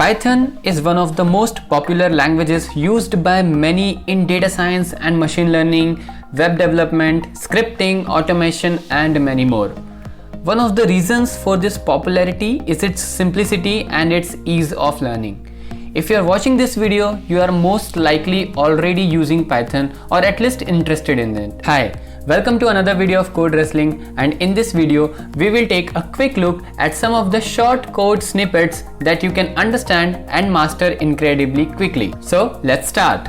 Python is one of the most popular languages used by many in data science and machine learning, web development, scripting, automation, and many more. One of the reasons for this popularity is its simplicity and its ease of learning. If you are watching this video, you are most likely already using Python or at least interested in it. Hi, welcome to another video of Code Wrestling, and in this video, we will take a quick look at some of the short code snippets that you can understand and master incredibly quickly. So let's start.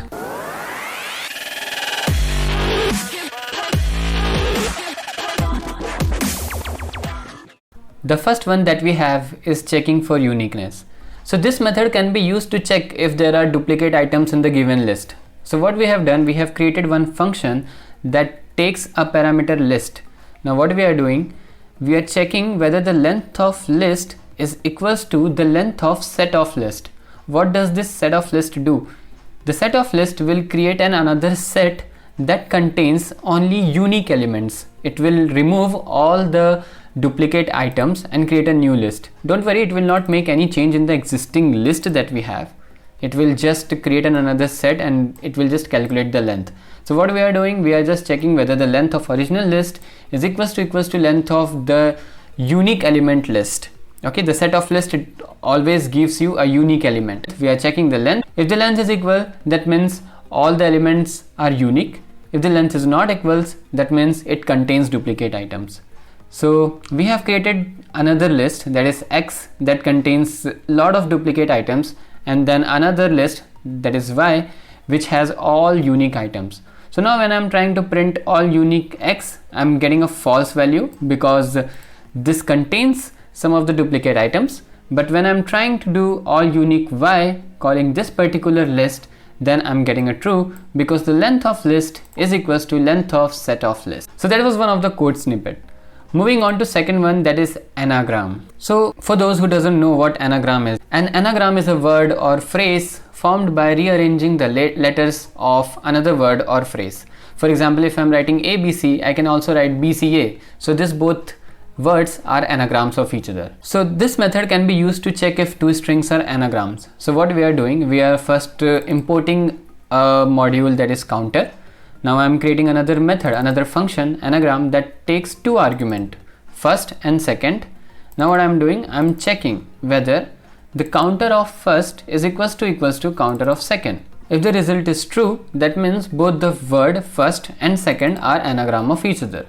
The first one that we have is checking for uniqueness. So this method can be used to check if there are duplicate items in the given list. So what we have done, we have created one function that takes a parameter list. Now what we are doing, we are checking whether the length of list is equals to the length of set of list. What does this set of list do? The set of list will create another set that contains only unique elements. It will remove all the duplicate items and create a new list. Don't worry, it will not make any change in the existing list that we have. It will just create another set and it will just calculate the length. So what we are doing, we are just checking whether the length of original list is equals to length of the unique element list. Okay, the set of list, it always gives you a unique element. We are checking the length. If the length is equal, that means all the elements are unique. If the length is not equals, that means it contains duplicate items. So we have created another list, that is X, that contains a lot of duplicate items, and then another list, that is Y, which has all unique items. So now when I'm trying to print all unique X, I'm getting a false value because this contains some of the duplicate items. But when I'm trying to do all unique Y, calling this particular list, then I'm getting a true because the length of list is equals to length of set of list. So that was one of the code snippet. Moving on to second one, that is anagram. So for those who doesn't know what anagram is, an anagram is a word or phrase formed by rearranging the letters of another word or phrase. For example, if I'm writing ABC, I can also write BCA. So this both words are anagrams of each other. So this method can be used to check if two strings are anagrams. So what we are doing, we are first importing a module that is counter. Now I'm creating another method, another function, anagram, that takes two arguments, first and second. Now what I'm doing, I'm checking whether the counter of first is equals to counter of second. If the result is true, that means both the word first and second are anagram of each other.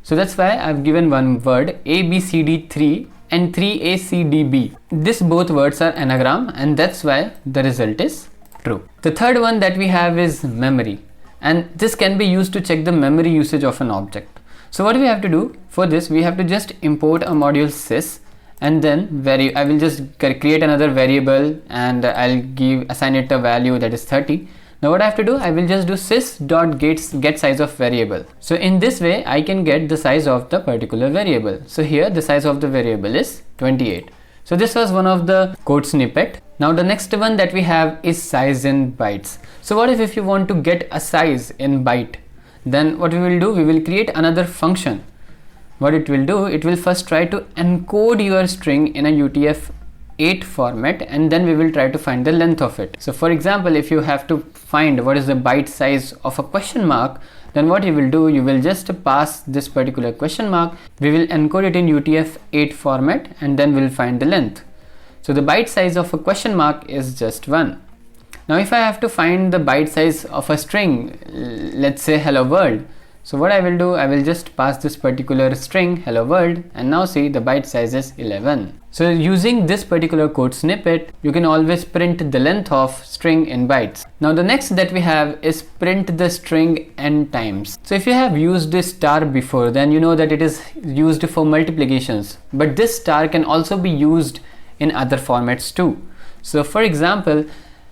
So that's why I've given one word ABCD3 and 3ACDB. This both words are anagram, and that's why the result is true. The third one that we have is memory. And this can be used to check the memory usage of an object. So what we have to do for this, we have to just import a module sys, and then I will just create another variable and I'll assign it a value that is 30. Now what I have to do, I will just do sys.get size of variable. So in this way I can get the size of the particular variable. So here the size of the variable is 28. So this was one of the code snippet. Now the next one that we have is size in bytes. So what if you want to get a size in byte? Then what we will do, we will create another function. What it will do, it will first try to encode your string in a UTF-8 format, and then we will try to find the length of it. So for example, if you have to find what is the byte size of a question mark, then what you will do, you will just pass this particular question mark. We will encode it in UTF-8 format, and then we'll find the length. So the byte size of a question mark is just 1. Now if I have to find the byte size of a string, let's say hello world. So what I will do, I will just pass this particular string hello world, and now see the byte size is 11. So using this particular code snippet, you can always print the length of string in bytes. Now the next that we have is print the string n times. So if you have used this star before, then you know that it is used for multiplications, but this star can also be used in other formats too. So for example,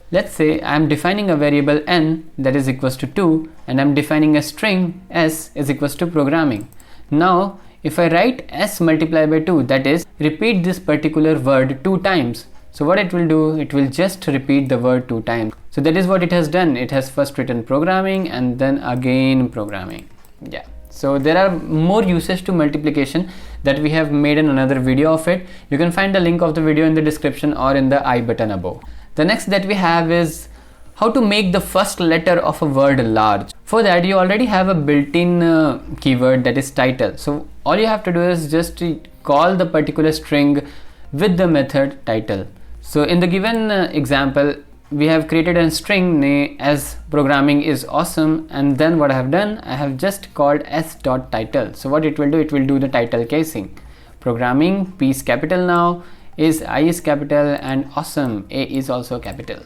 let's say I'm defining a variable n that is equals to 2, and I'm defining a string s is equals to programming. Now if I write s multiplied by 2, that is repeat this particular word 2 times. So what it will do, it will just repeat the word 2 times. So that is what it has done. It has first written programming and then again programming. Yeah. So there are more uses to multiplication that we have made in another video of it. You can find the link of the video in the description or in the I button above. The next that we have is how to make the first letter of a word large. For that, you already have a built-in keyword, that is title. So all you have to do is just call the particular string with the method title. So in the given example, we have created a string as programming is awesome, and then what I have done, I have just called s.title. So what it will do, it will do the title casing. Programming, P is capital now, I is capital, and awesome, A is also capital.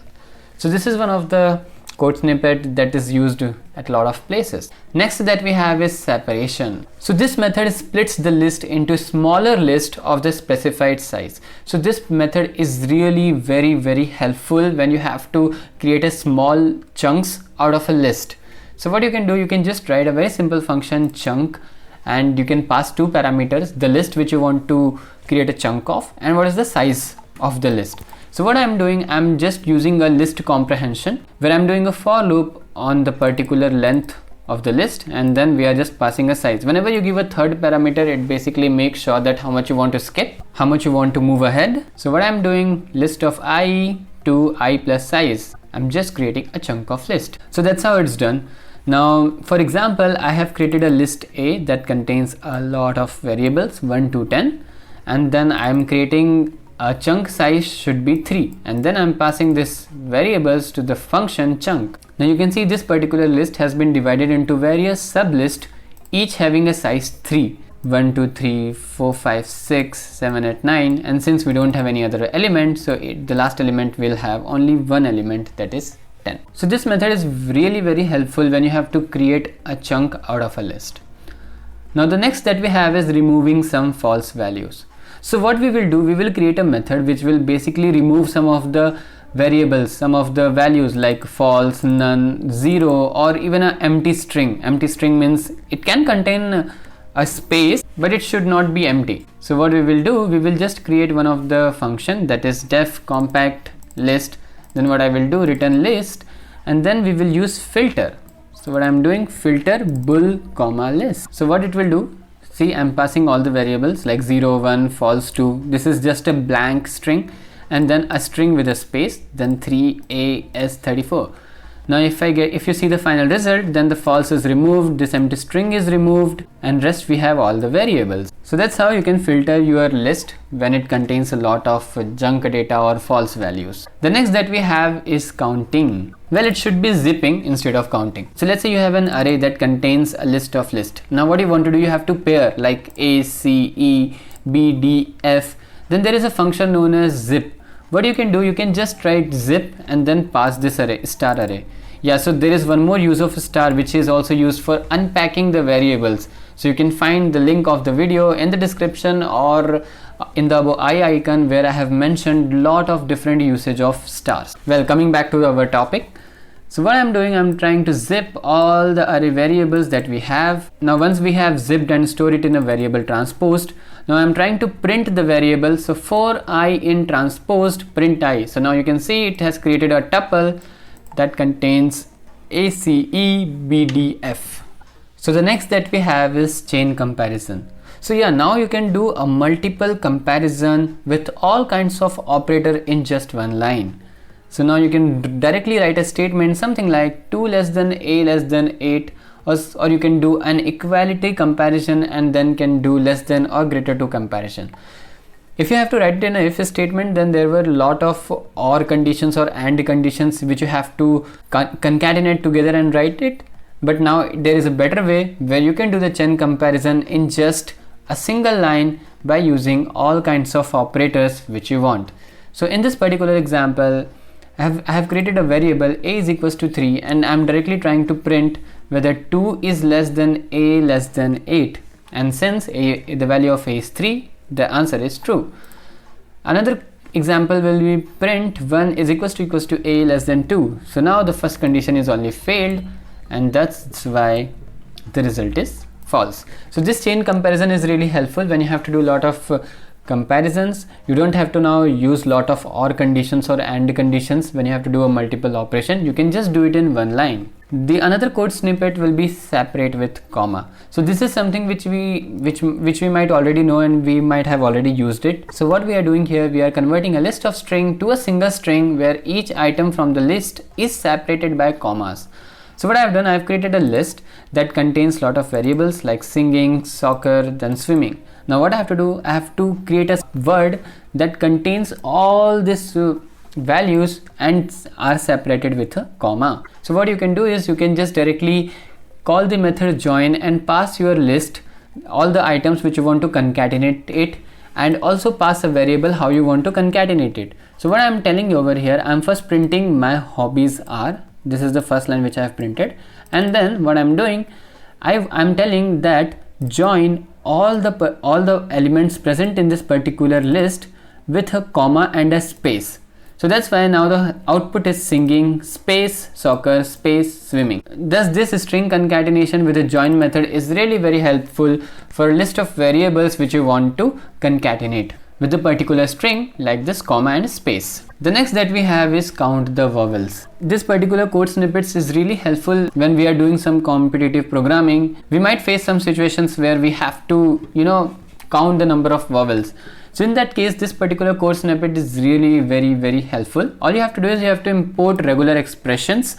So this is one of the code snippet that is used at a lot of places. Next that we have is separation. So this method splits the list into smaller list of the specified size. So this method is really very helpful when you have to create a small chunks out of a list. So what you can do, you can just write a very simple function chunk, and you can pass two parameters, the list which you want to create a chunk of, and what is the size of the list. So what I'm doing, I'm just using a list comprehension where I'm doing a for loop on the particular length of the list, and then we are just passing a size. Whenever you give a third parameter, it basically makes sure that how much you want to skip, how much you want to move ahead. So what I'm doing, list of I to I plus size, I'm just creating a chunk of list. So that's how it's done. Now for example, I have created a list A that contains a lot of variables 1 to 10, and then I'm creating a chunk size should be 3, and then I'm passing this variables to the function chunk. Now you can see this particular list has been divided into various sublists, each having a size 3, 1 2 3 4 5 6 7 8 9, and since we don't have any other element, so the last element will have only one element, that is 10. So this method is really very helpful when you have to create a chunk out of a list. Now the next that we have is removing some false values. So what we will do, we will create a method which will basically remove some of the variables, some of the values like false, none, 0, or even an empty string. Empty string means it can contain a space, but it should not be empty. So what we will do, we will just create one of the function, that is def compact list. Then what I will do, return list, and then we will use filter. So what I'm doing, filter bool comma list. So what it will do, see, I'm passing all the variables like 0, 1, false 2. This is just a blank string, and then a string with a space, then 3AS34. Now if you see the final result, then the false is removed, this empty string is removed, and rest we have all the variables. So that's how you can filter your list when it contains a lot of junk data or false values. The next that we have is counting. Well, it should be zipping instead of counting. So let's say you have an array that contains a list of lists. Now what you want to do, you have to pair like A, C, E, B, D, F. Then there is a function known as zip. What you can do, you can just write zip and then pass this array, star array. Yeah, so there is one more use of star which is also used for unpacking the variables. So you can find the link of the video in the description or in the above I icon, where I have mentioned lot of different usage of stars. Well, coming back to our topic. So what I'm doing, I'm trying to zip all the array variables that we have. Now once we have zipped and stored it in a variable transposed, now I'm trying to print the variable. So for I in transposed, print I. So now you can see it has created a tuple that contains A, C, E, B, D, F. So the next that we have is chain comparison. So yeah, now you can do a multiple comparison with all kinds of operator in just one line. So now you can directly write a statement something like 2 less than A less than 8, or you can do an equality comparison and then can do less than or greater to comparison. If you have to write it in a if statement, then there were a lot of or conditions or and conditions which you have to concatenate together and write it. But now there is a better way where you can do the chain comparison in just a single line by using all kinds of operators which you want. So in this particular example, I have created a variable A is equals to 3, and I'm directly trying to print whether 2 is less than A less than 8, and since the value of A is 3, the answer is true. Another example will be print 1 is equals to A less than 2. So now the first condition is only failed, and that's why the result is false. So this chain comparison is really helpful when you have to do a lot of comparisons. You don't have to now use lot of or conditions or and conditions when you have to do a multiple operation. You can just do it in one line. The another code snippet will be separate with comma. So this is something which we might already know, and we might have already used it. So what we are doing here, we are converting a list of string to a single string where each item from the list is separated by commas. So what I have done, I have created a list that contains lot of variables like singing, soccer, then swimming. Now what I have to do, I have to create a word that contains all these values and are separated with a comma. So what you can do is you can just directly call the method join and pass your list, all the items which you want to concatenate it, and also pass a variable how you want to concatenate it. So what I am telling you over here, I am first printing my hobbies are. This is the first line which I have printed, and then what I'm doing, I'm telling that join all the elements present in this particular list with a comma and a space. So that's why now the output is singing space soccer space swimming. Thus this string concatenation with a join method is really very helpful for a list of variables which you want to concatenate with a particular string like this comma and space. The next that we have is count the vowels. This particular code snippets is really helpful when we are doing some competitive programming. We might face some situations where we have to, count the number of vowels. So in that case, this particular code snippet is really very helpful. All you have to do is you have to import regular expressions,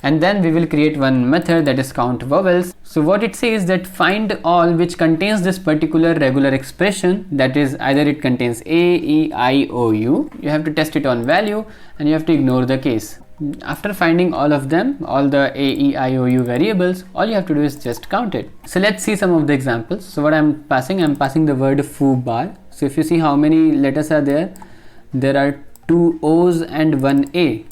and then we will create one method that is count vowels. So what it says that find all which contains this particular regular expression, that is either it contains A, E, I, O, U. You have to test it on value and you have to ignore the case. After finding all of them, all the A, E, I, O, U variables, all you have to do is just count it. So let's see some of the examples. So what I'm passing the word foo bar. So if you see how many letters are there, there are 2 O's and 1 A.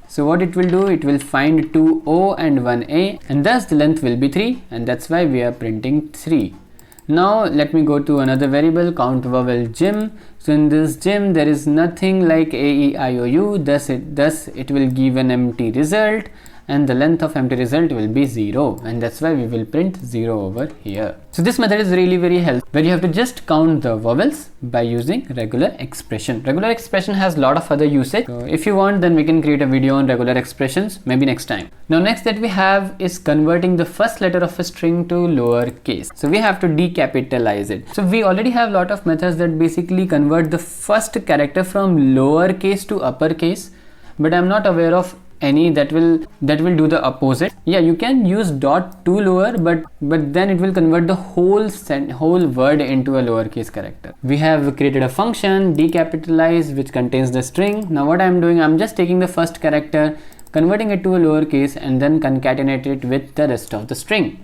So what it will do, it will find 2 O and 1 A, and thus the length will be 3, and that's why we are printing 3. Now let me go to another variable, count vowel gym. So in this gym there is nothing like A, E, I, O, U, thus it will give an empty result, and the length of empty result will be 0, and that's why we will print 0 over here. So this method is really very helpful, where you have to just count the vowels by using regular expression. Regular expression has a lot of other usage. So if you want, then we can create a video on regular expressions maybe next time. Now next that we have is converting the first letter of a string to lowercase. So we have to decapitalize it. So we already have a lot of methods that basically convert the first character from lowercase to uppercase, but I'm not aware of any that will do the opposite. Yeah, you can use dot to lower, but then it will convert the whole word into a lowercase character. We have created a function decapitalize which contains the string. Now what I'm doing, I'm just taking the first character, converting it to a lowercase, and then concatenate it with the rest of the string.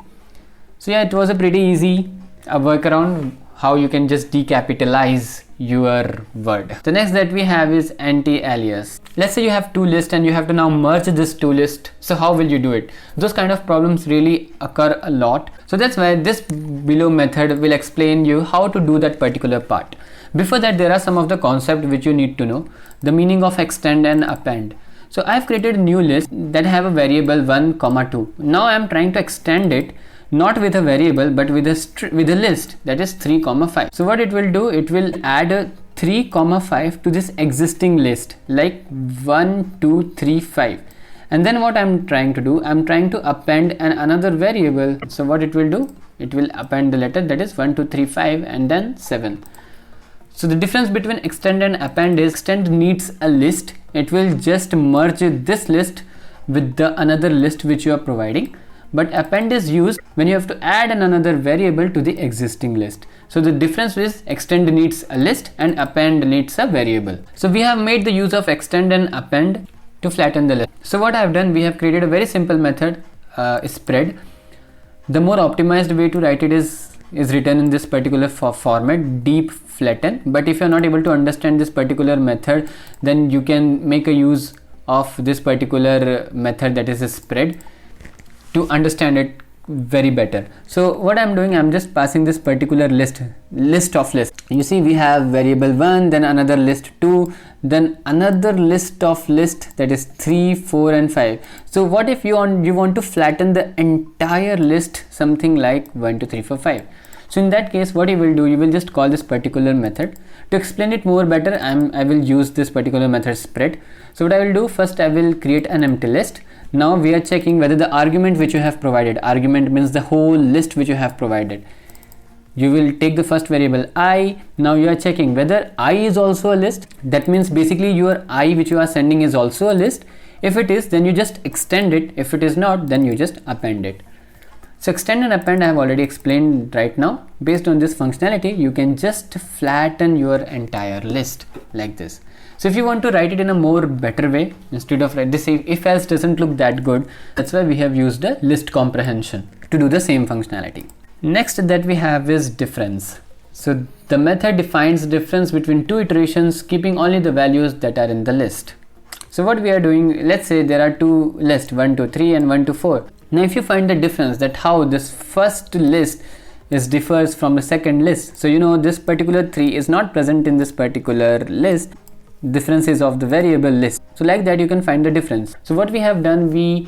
So yeah, it was a pretty easy workaround how you can just decapitalize your word. The next that we have is anti-alias. Let's say you have 2 lists and you have to now merge this 2 lists. So how will you do it? Those kind of problems really occur a lot. So that's why this below method will explain you how to do that particular part. Before that, there are some of the concepts which you need to know. The meaning of extend and append. So I've created a new list that have a variable 1, 2. Now I'm trying to extend it not with a variable but with a list that is 3, 5. So what it will do, it will add a 3, 5 to this existing list like 1, 2, 3, 5. And then what I'm trying to do, I'm trying to append another variable. So what it will do, it will append the letter that is 1, 2, 3, 5 and then 7. So the difference between extend and append is extend needs a list. It will just merge this list with the another list which you are providing. But append is used when you have to add another variable to the existing list. So the difference is extend needs a list and append needs a variable. So we have made the use of extend and append to flatten the list. So what I have done, we have created a very simple method, spread. The more optimized way to write it is written in this particular format, deep flatten. But if you are not able to understand this particular method, then you can make a use of this particular method, that is a spread, to understand it very better. So what I'm doing, I'm just passing this particular list of lists. You see we have variable 1, then another list 2, then another list of list that is 3, 4 and 5. So what if you want to flatten the entire list, something like 1, 2, 3, 4, 5. So in that case, what you will do, you will just call this particular method To explain it more better, I will use this particular method spread. So what I will do, first I will create an empty list. Now we are checking whether the argument which you have provided, argument means the whole list which you have provided. You will take the first variable I. Now you are checking whether I is also a list. That means basically your I which you are sending is also a list. If it is, then you just extend it. If it is not, then you just append it. So extend and append I have already explained right now. Based on this functionality, you can just flatten your entire list like this. So if you want to write it in a more better way, instead of write this if else doesn't look that good, that's why we have used a list comprehension to do the same functionality. Next that we have is difference. So the method defines difference between two iterations, keeping only the values that are in the list. So what we are doing, let's say there are two lists, 1 to 3 and 1 to 4. Now if you find the difference, that how this first list differs from the second list. So you know this particular 3 is not present in this particular list. Difference is of the variable list. So like that you can find the difference. So what we have done, we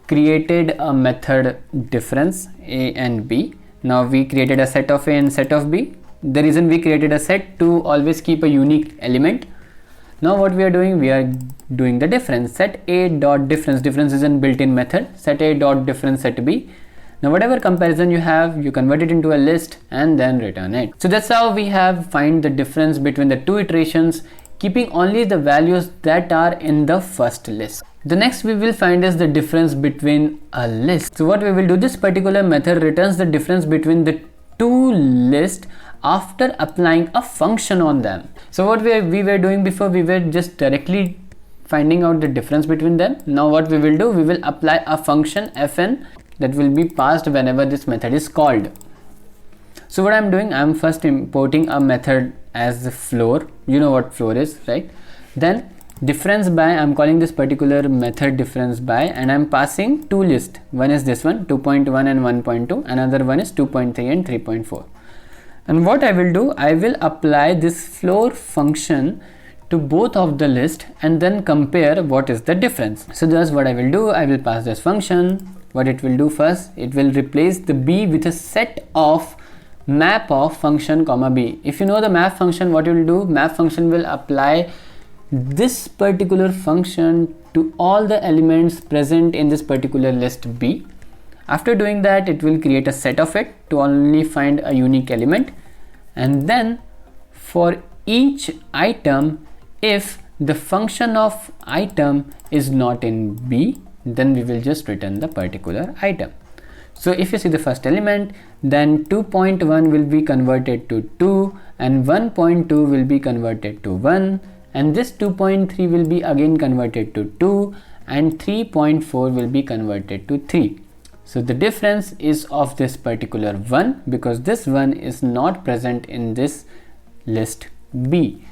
created a method difference A and B. Now we created a set of A and set of B. The reason we created a set to always keep a unique element. Now what we are doing, we are doing the difference. Set A dot difference. Difference is a built-in method. Set A dot difference set B. Now whatever comparison you have, you convert it into a list and then return it. So that's how we have find the difference between the two iterations, keeping only the values that are in the first list. The next we will find is the difference between a list. So what we will do, this particular method returns the difference between the two lists after applying a function on them. So what we were doing before, we were just directly finding out the difference between them. Now what we will do, we will apply a function fn that will be passed whenever this method is called. So what I'm doing, I'm first importing a method as the floor. You know what floor is, right? Then difference by, I'm calling this particular method difference by, and I'm passing two lists. One is this one, 2.1 and 1.2. Another one is 2.3 and 3.4. And what I will do, I will apply this floor function to both of the list and then compare what is the difference. So thus what I will do, I will pass this function. What it will do first, it will replace the b with a set of map of function comma b. If you know the map function, what you will do, map function will apply this particular function to all the elements present in this particular list b. After doing that, it will create a set of it to only find a unique element, and then for each item, if the function of item is not in b, then we will just return the particular item. So if you see the first element, then 2.1 will be converted to 2 and 1.2 will be converted to 1, and this 2.3 will be again converted to 2 and 3.4 will be converted to 3. So the difference is of this particular 1 because this 1 is not present in this list B.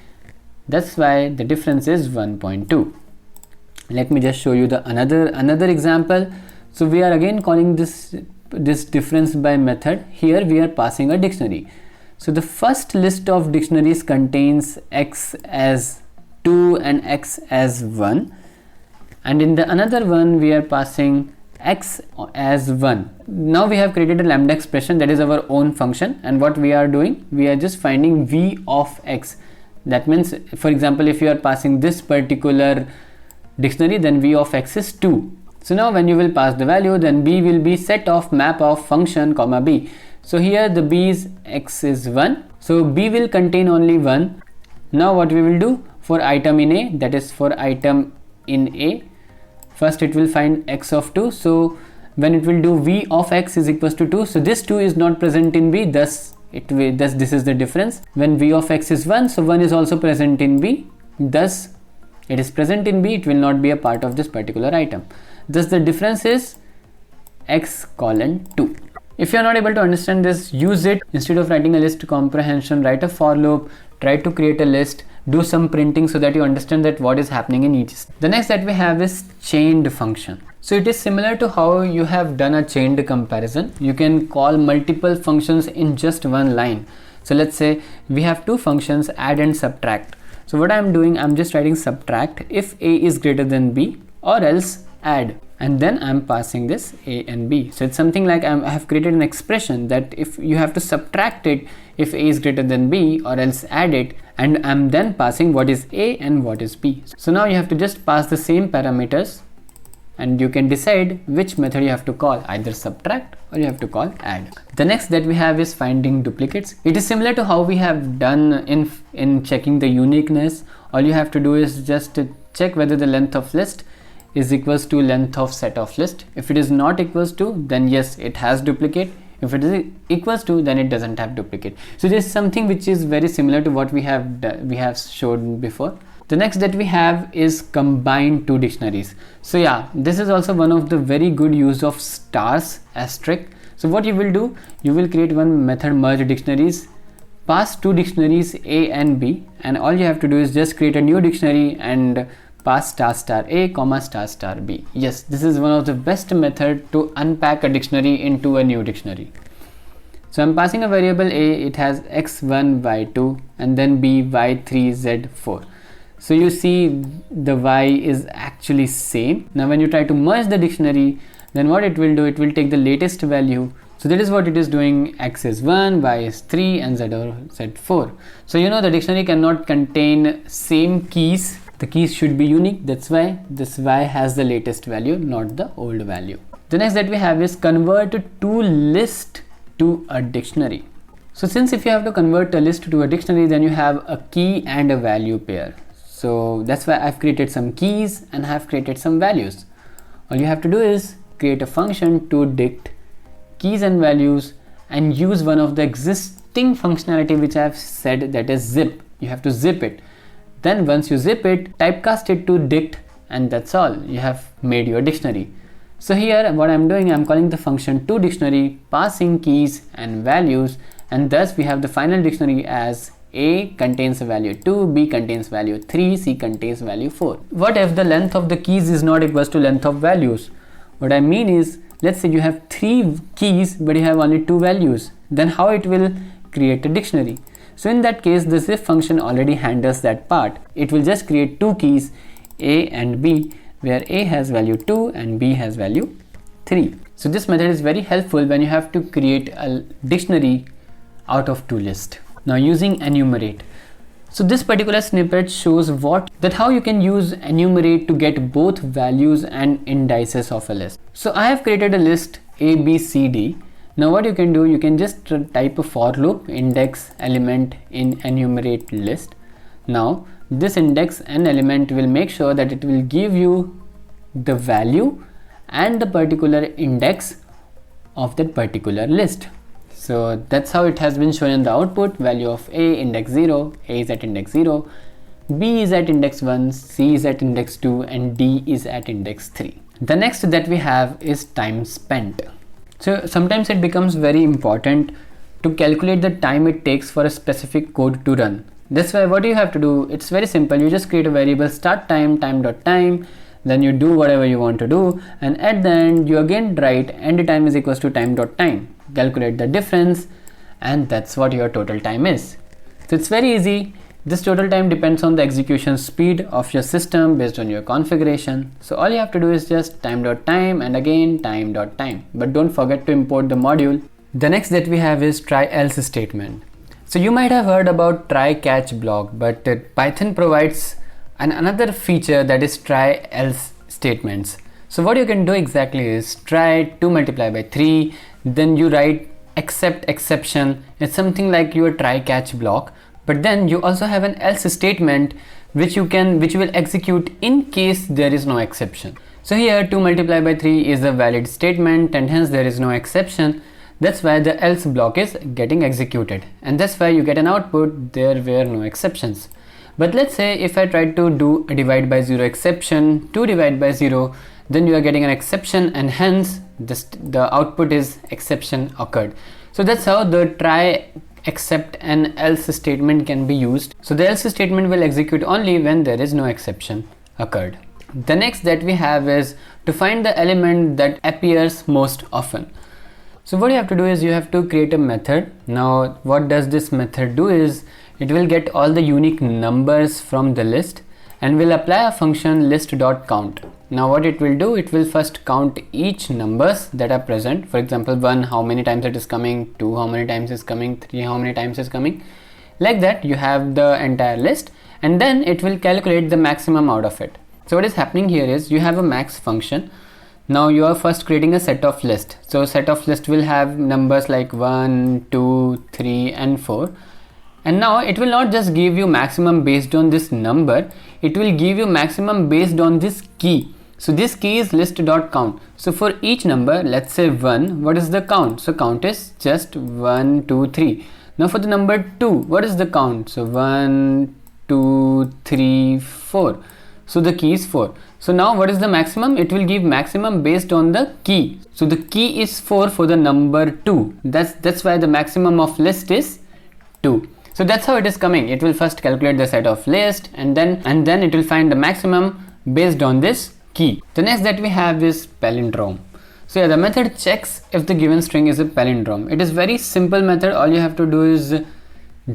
That's why the difference is 1.2. Let me just show you the another example. So we are again calling this difference by method. Here we are passing a dictionary. So the first list of dictionaries contains x as 2 and x as 1, and in the another one we are passing x as 1. Now we have created a lambda expression that is our own function, and what we are doing, we are just finding v of x. That means, for example, if you are passing this particular dictionary, then v of x is 2. So now when you will pass the value, then b will be set of map of function comma b. So here the b is x is 1, so b will contain only 1. Now what we will do for item in a, that is for item in a, first it will find x of 2. So when it will do v of x is equals to 2, so this 2 is not present in b, thus this is the difference. When v of x is 1, so 1 is also present in b, thus it is present in b, it will not be a part of this particular item. Thus the difference is x colon 2. If you are not able to understand this, use it. Instead of writing a list comprehension, write a for loop, try to create a list, do some printing so that you understand that what is happening in each. The next that we have is chained function. So it is similar to how you have done a chained comparison. You can call multiple functions in just one line. So let's say we have two functions, add and subtract. So what I'm doing, I'm just writing subtract if a is greater than b, or else add, and then I'm passing this a and b. So it's something like I have created an expression that if you have to subtract it if a is greater than b, or else add it, and I'm then passing what is A and what is B. So now you have to just pass the same parameters and you can decide which method you have to call, either subtract or you have to call add. The next that we have is finding duplicates. It is similar to how we have done in checking the uniqueness. All you have to do is just check whether the length of list is equals to length of set of list. If it is not equals to, then yes, it has duplicate. If it is equals to, then it doesn't have duplicate. So this is something which is very similar to what we have showed before. The next that we have is combine two dictionaries. So yeah, this is also one of the very good use of stars asterisk. So what you will do, you will create one method merge dictionaries, pass two dictionaries A and B, and all you have to do is just create a new dictionary and pass star star A comma star star B. Yes, this is one of the best method to unpack a dictionary into a new dictionary. So I'm passing a variable A, it has x1, y2 and then B, y3, z4. So you see the y is actually same. Now when you try to merge the dictionary, then what it will do, it will take the latest value. So that is what it is doing. X is 1, y is 3 and z4. So you know the dictionary cannot contain same keys. The keys should be unique. That's why this y has the latest value, not the old value. The next that we have is convert to list to a dictionary. So since if you have to convert a list to a dictionary, then you have a key and a value pair. So that's why I've created some keys and have created some values. All you have to do is create a function to dict keys and values and use one of the existing functionality which I've said, that is zip. You have to zip it. Then once you zip it, typecast it to dict, and that's all. You have made your dictionary. So here what I'm doing, I'm calling the function to dictionary, passing keys and values, and thus we have the final dictionary as A contains value 2, B contains value 3, C contains value 4. What if the length of the keys is not equals to length of values? What I mean is, let's say you have 3 keys but you have only 2 values, then how it will create a dictionary? So in that case, the zip function already handles that part. It will just create 2 keys A and B, where A has value 2 and B has value 3. So this method is very helpful when you have to create a dictionary out of 2 lists. Now using enumerate. So this particular snippet shows how you can use enumerate to get both values and indices of a list. So I have created a list A, B, C, D. Now what you can do, you can just type a for loop index element in enumerate list. Now this index and element will make sure that it will give you the value and the particular index of that particular list. So that's how it has been shown in the output. Value of A index 0, A is at index 0, B is at index 1, C is at index 2 and D is at index 3. The next that we have is time spent. So sometimes it becomes very important to calculate the time it takes for a specific code to run. That's why what you have to do, it's very simple. You just create a variable start time, time.time, then you do whatever you want to do, and at the end you again write end time is equals to time.time. Calculate the difference, and that's what your total time is. So it's very easy. This total time depends on the execution speed of your system based on your configuration. So all you have to do is just time.time and again time.time, but don't forget to import the module. The next that we have is try else statement. So you might have heard about try catch block, but Python provides another feature, that is try else statements. So what you can do exactly is try 2 multiplied by 3, then you write except exception. It's something like your try catch block, but then you also have an else statement which you will execute in case there is no exception. So here 2 multiplied by 3 is a valid statement and hence there is no exception. That's why the else block is getting executed, and that's why you get an output there were no exceptions. But let's say if I try to do a divide by 0 exception, 2 divide by 0, then you are getting an exception and hence the output is exception occurred. So that's how the try, except and else statement can be used. So the else statement will execute only when there is no exception occurred. The next that we have is to find the element that appears most often. So what you have to do is you have to create a method. Now what does this method do is it will get all the unique numbers from the list and will apply a function list.count. Now what it will do, it will first count each numbers that are present. For example, 1 how many times it is coming, 2 how many times is coming, 3 how many times is coming. Like that you have the entire list, and then it will calculate the maximum out of it. So what is happening here is you have a max function. Now you are first creating a set of list. So set of list will have numbers like 1, 2, 3 and 4. And now it will not just give you maximum based on this number, it will give you maximum based on this key. So this key is list.count. So for each number, let's say 1, what is the count? So count is just 1, 2, 3. Now for the number 2, what is the count? So 1, 2, 3, 4. So the key is 4. So now what is the maximum? It will give maximum based on the key. So the key is 4 for the number 2. That's why the maximum of list is 2. So that's how it is coming. It will first calculate the set of list, and then it will find the maximum based on this key. The next that we have is palindrome. So yeah, the method checks if the given string is a palindrome. It is very simple method. All you have to do is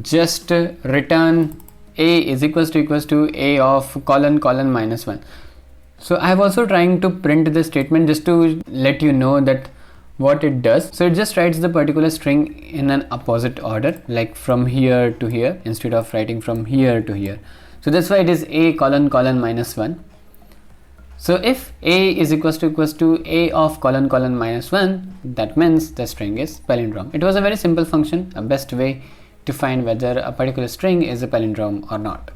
just return a is equals to a of colon minus 1. So I have also trying to print the statement just to let you know that what it does. So it just writes the particular string in an opposite order, like from here to here instead of writing from here to here. So that's why it is a colon minus 1. So if a is equals to a of colon minus 1, that means the string is palindrome. It was a very simple function, a best way to find whether a particular string is a palindrome or not.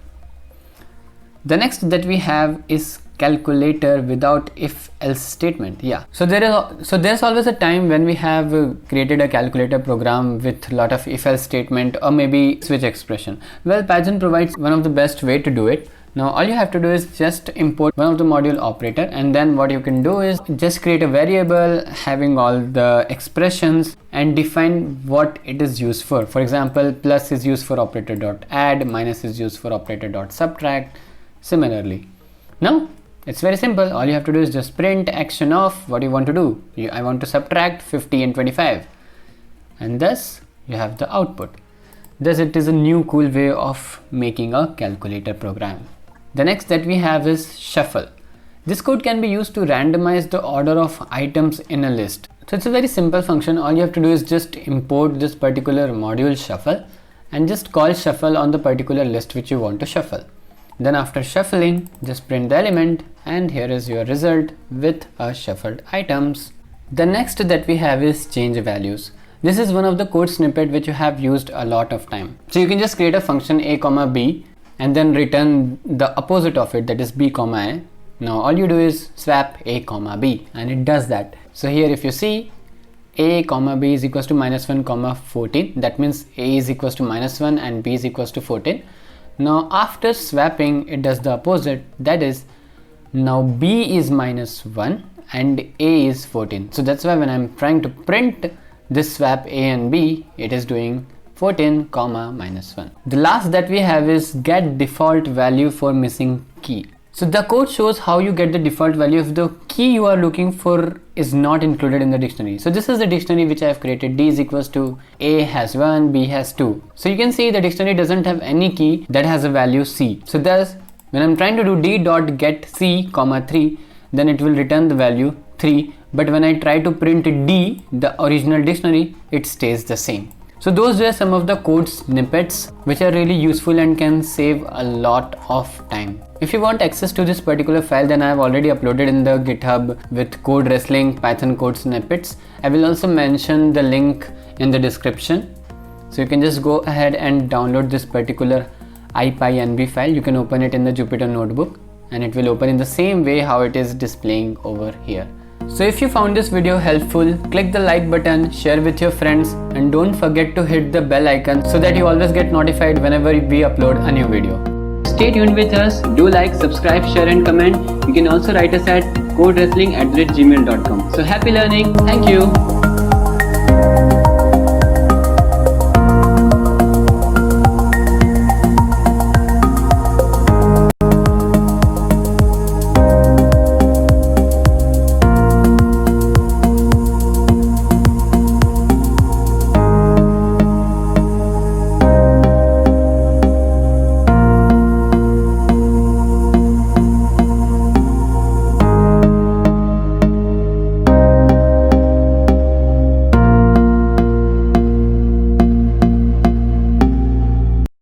The next that we have is calculator without if else statement. Yeah, so there's always a time when we have created a calculator program with a lot of if else statement or maybe switch expression. Well, Python provides one of the best way to do it. Now all you have to do is just import one of the module operator, and then what you can do is just create a variable having all the expressions and define what it is used for. For example, plus is used for operator.add, minus is used for operator.subtract, similarly. Now it's very simple. All you have to do is just print action of what you want to do. I want to subtract 50 and 25, and thus you have the output. Thus it is a new cool way of making a calculator program. The next that we have is shuffle. This code can be used to randomize the order of items in a list. So it's a very simple function. All you have to do is just import this particular module shuffle and just call shuffle on the particular list which you want to shuffle. Then after shuffling, just print the element, and here is your result with a shuffled items. The next that we have is change values. This is one of the code snippet which you have used a lot of time. So you can just create a function a comma b and then return the opposite of it, that is b comma a. Now all you do is swap a comma b, and it does that. So here if you see, a comma b is equals to minus 1 comma 14. That means a is equals to minus 1 and b is equals to 14. Now after swapping, it does the opposite, that is now b is minus 1 and a is 14. So that's why when I'm trying to print this swap a and b, it is doing 14 comma minus 1. The last that we have is get default value for missing key. So the code shows how you get the default value if the key you are looking for is not included in the dictionary. So this is the dictionary which I have created. D is equals to A has 1, B has 2. So you can see the dictionary doesn't have any key that has a value C. So thus when I'm trying to do d.get C comma 3, then it will return the value 3. But when I try to print D, the original dictionary, it stays the same. So those were some of the code snippets which are really useful and can save a lot of time. If you want access to this particular file, then I have already uploaded in the GitHub with code wrestling Python code snippets. I will also mention the link in the description. So you can just go ahead and download this particular IPyNB file. You can open it in the Jupyter notebook and it will open in the same way how it is displaying over here. So if you found this video helpful, click the like button, share with your friends, and don't forget to hit the bell icon so that you always get notified whenever we upload a new video. Stay tuned with us, do like, subscribe, share and comment. You can also write us at codewrestling@gmail.com. So happy learning, thank you.